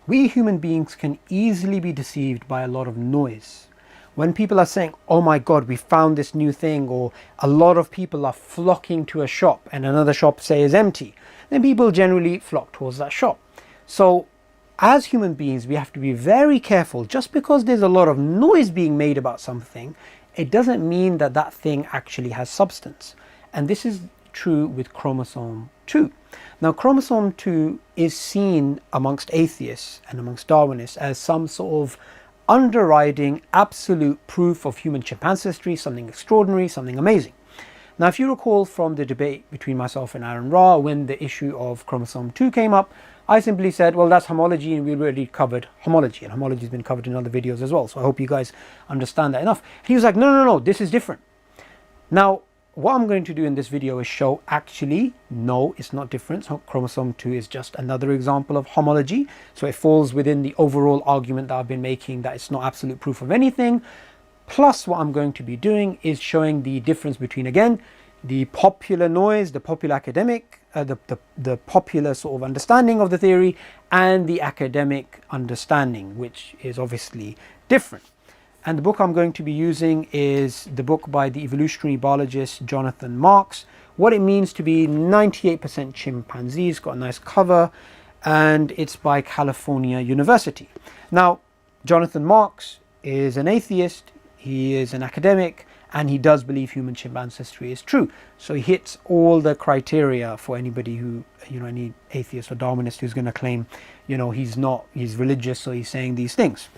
We human beings can easily be deceived by a lot of noise. When people are saying, oh my God, we found this new thing, or a lot of people are flocking to a shop and another shop, say, is empty, then people generally flock towards that shop. So as human beings, we have to be very careful. Just because there's a lot of noise being made about something, it doesn't mean that that thing actually has substance. And this is true with chromosome 2. Now, chromosome 2 is seen amongst atheists and amongst Darwinists as some sort of underriding absolute proof of human chimpanzee history, something extraordinary, something amazing. Now, if you recall from the debate between myself and Aaron Ra, when the issue of chromosome 2 came up, I simply said, well, that's homology, and we already covered homology, and homology has been covered in other videos as well. So I hope you guys understand that enough. And he was like, no, this is different. Now, what I'm going to do in this video is show actually, no, it's not different. So chromosome 2 is just another example of homology. So it falls within the overall argument that I've been making that it's not absolute proof of anything. Plus, what I'm going to be doing is showing the difference between, again, the popular noise, the popular academic, the popular sort of understanding of the theory, and the academic understanding, which is obviously different. And the book I'm going to be using is the book by the evolutionary biologist Jonathan Marks, What It Means to Be 98% Chimpanzee. It's got a nice cover, and it's by California University. Now, Jonathan Marks is an atheist, he is an academic, and he does believe human chimpanzee history is true. So he hits all the criteria for anybody who, any atheist or Darwinist who's going to claim, he's religious, so he's saying these things.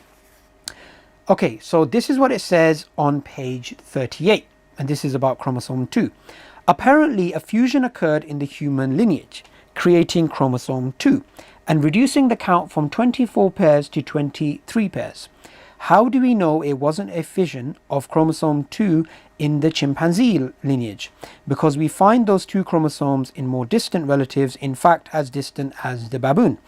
Okay, so this is what it says on page 38, and this is about chromosome 2. Apparently, a fusion occurred in the human lineage, creating chromosome 2, and reducing the count from 24 pairs to 23 pairs. How do we know it wasn't a fission of chromosome 2 in the chimpanzee lineage? Because we find those two chromosomes in more distant relatives, in fact, as distant as the baboon.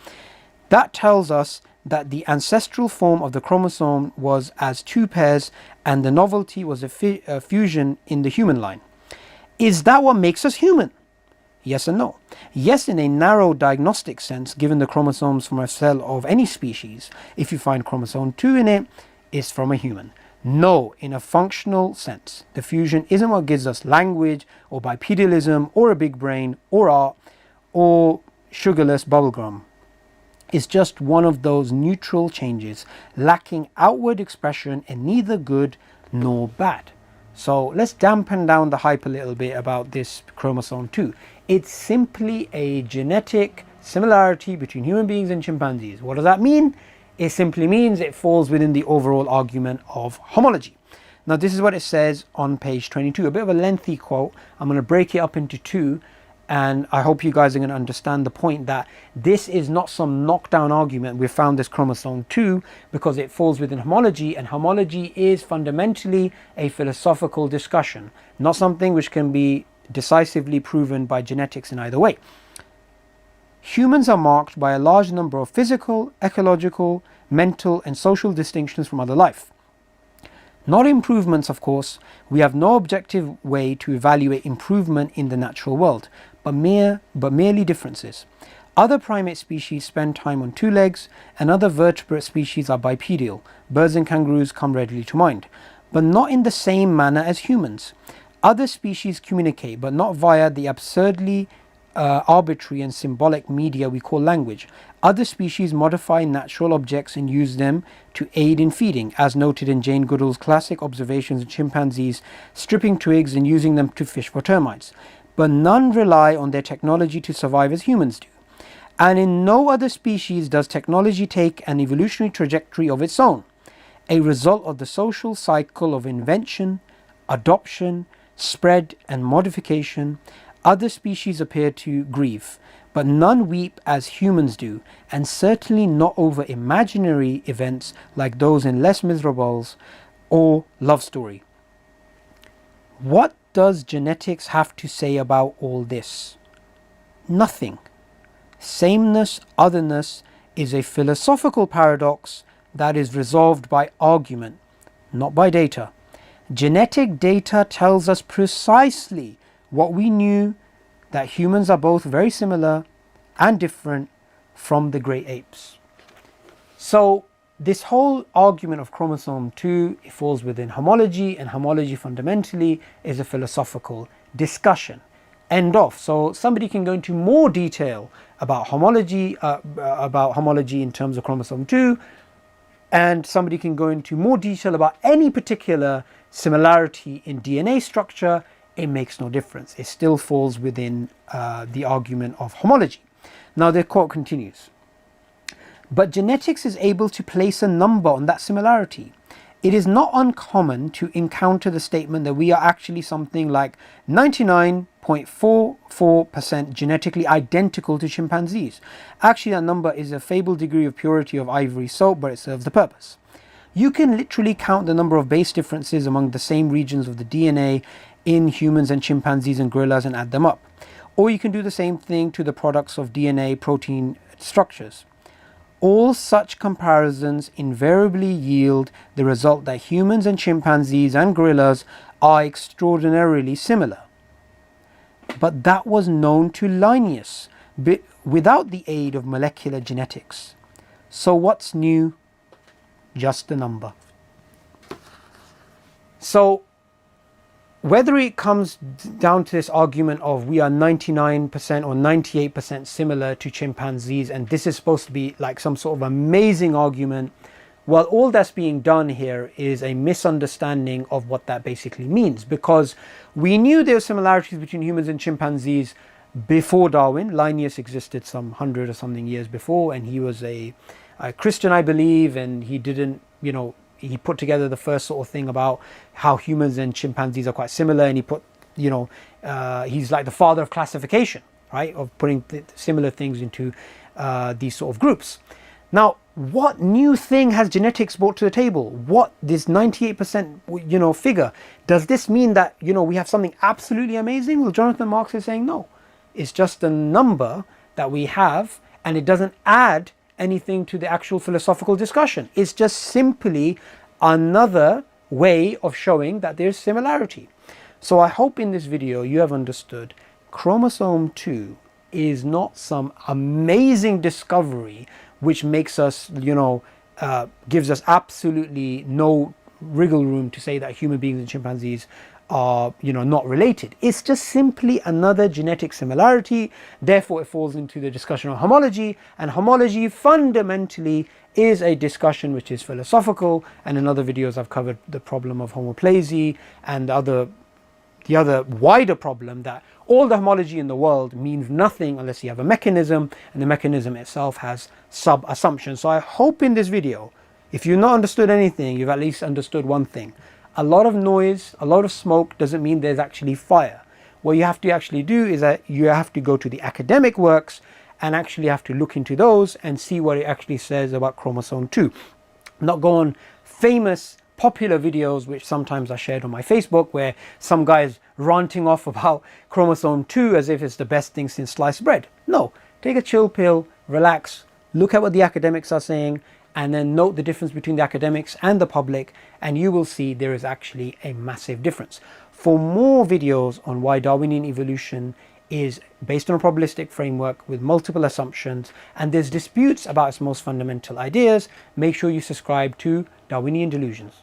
That tells us that the ancestral form of the chromosome was as 2 pairs, and the novelty was a fusion in the human line. Is that what makes us human? Yes and no. Yes, in a narrow diagnostic sense, given the chromosomes from a cell of any species, if you find chromosome 2 in it, it's from a human. No, in a functional sense, the fusion isn't what gives us language, or bipedalism, or a big brain, or art, or sugarless bubblegum. It's just one of those neutral changes, lacking outward expression and neither good nor bad. So let's dampen down the hype a little bit about this chromosome 2. It's simply a genetic similarity between human beings and chimpanzees. What does that mean? It simply means it falls within the overall argument of homology. Now, this is what it says on page 22, a bit of a lengthy quote. I'm going to break it up into two. And I hope you guys are going to understand the point that this is not some knockdown argument. We found this chromosome 2 because it falls within homology, and homology is fundamentally a philosophical discussion, not something which can be decisively proven by genetics in either way. Humans are marked by a large number of physical, ecological, mental, and social distinctions from other life. Not improvements, of course. We have no objective way to evaluate improvement in the natural world, but merely differences. Other primate species spend time on 2 legs, and other vertebrate species are bipedal. Birds and kangaroos come readily to mind, but not in the same manner as humans. Other species communicate, but not via the absurdly arbitrary and symbolic media we call language. Other species modify natural objects and use them to aid in feeding, as noted in Jane Goodall's classic observations of chimpanzees stripping twigs and using them to fish for termites. But none rely on their technology to survive as humans do. And in no other species does technology take an evolutionary trajectory of its own, a result of the social cycle of invention, adoption, spread, and modification. Other species appear to grieve, but none weep as humans do, and certainly not over imaginary events like those in Les Miserables or Love Story. What does genetics have to say about all this? Nothing. Sameness, otherness is a philosophical paradox that is resolved by argument, not by data. Genetic data tells us precisely what we knew, that humans are both very similar and different from the great apes. So this whole argument of chromosome 2, it falls within homology, and homology fundamentally is a philosophical discussion. End of. So somebody can go into more detail about homology in terms of chromosome 2, and somebody can go into more detail about any particular similarity in DNA structure. It makes no difference. It still falls within the argument of homology. Now the quote continues. But genetics is able to place a number on that similarity. It is not uncommon to encounter the statement that we are actually something like 99.44% genetically identical to chimpanzees. Actually, that number is a fabled degree of purity of ivory soap, but it serves the purpose. You can literally count the number of base differences among the same regions of the DNA in humans and chimpanzees and gorillas and add them up. Or you can do the same thing to the products of DNA protein structures. All such comparisons invariably yield the result that humans and chimpanzees and gorillas are extraordinarily similar. But that was known to Linnaeus without the aid of molecular genetics. So what's new? Just the number. So whether it comes down to this argument of we are 99% or 98% similar to chimpanzees, and this is supposed to be like some sort of amazing argument, well, all that's being done here is a misunderstanding of what that basically means, because we knew there were similarities between humans and chimpanzees before Darwin. Linnaeus existed some 100 or something years before, and he was a Christian, I believe, and he didn't, he put together the first sort of thing about how humans and chimpanzees are quite similar, and he put, he's like the father of classification, right, of putting similar things into these sort of groups. Now, what new thing has genetics brought to the table? What, this 98% figure, does this mean that we have something absolutely amazing? Well, Jonathan Marks is saying no. It's just a number that we have, and it doesn't add anything to the actual philosophical discussion. It's just simply another way of showing that there's similarity. So I hope in this video you have understood chromosome 2 is not some amazing discovery which makes us, gives us absolutely no wriggle room to say that human beings and chimpanzees are not related. It's just simply another genetic similarity. Therefore it falls into the discussion of homology, and homology fundamentally is a discussion which is philosophical, and in other videos I've covered the problem of homoplasy and the other wider problem that all the homology in the world means nothing unless you have a mechanism, and the mechanism itself has sub-assumptions. So I hope in this video, if you've not understood anything, you've at least understood one thing. A lot of noise, a lot of smoke doesn't mean there's actually fire. What you have to actually do is that you have to go to the academic works and actually have to look into those and see what it actually says about chromosome 2. Not go on famous popular videos which sometimes are shared on my Facebook where some guy is ranting off about chromosome 2 as if it's the best thing since sliced bread. No, take a chill pill, relax, look at what the academics are saying, and then note the difference between the academics and the public, and you will see there is actually a massive difference. For more videos on why Darwinian evolution is based on a probabilistic framework with multiple assumptions and there's disputes about its most fundamental ideas, make sure you subscribe to Darwinian Delusions.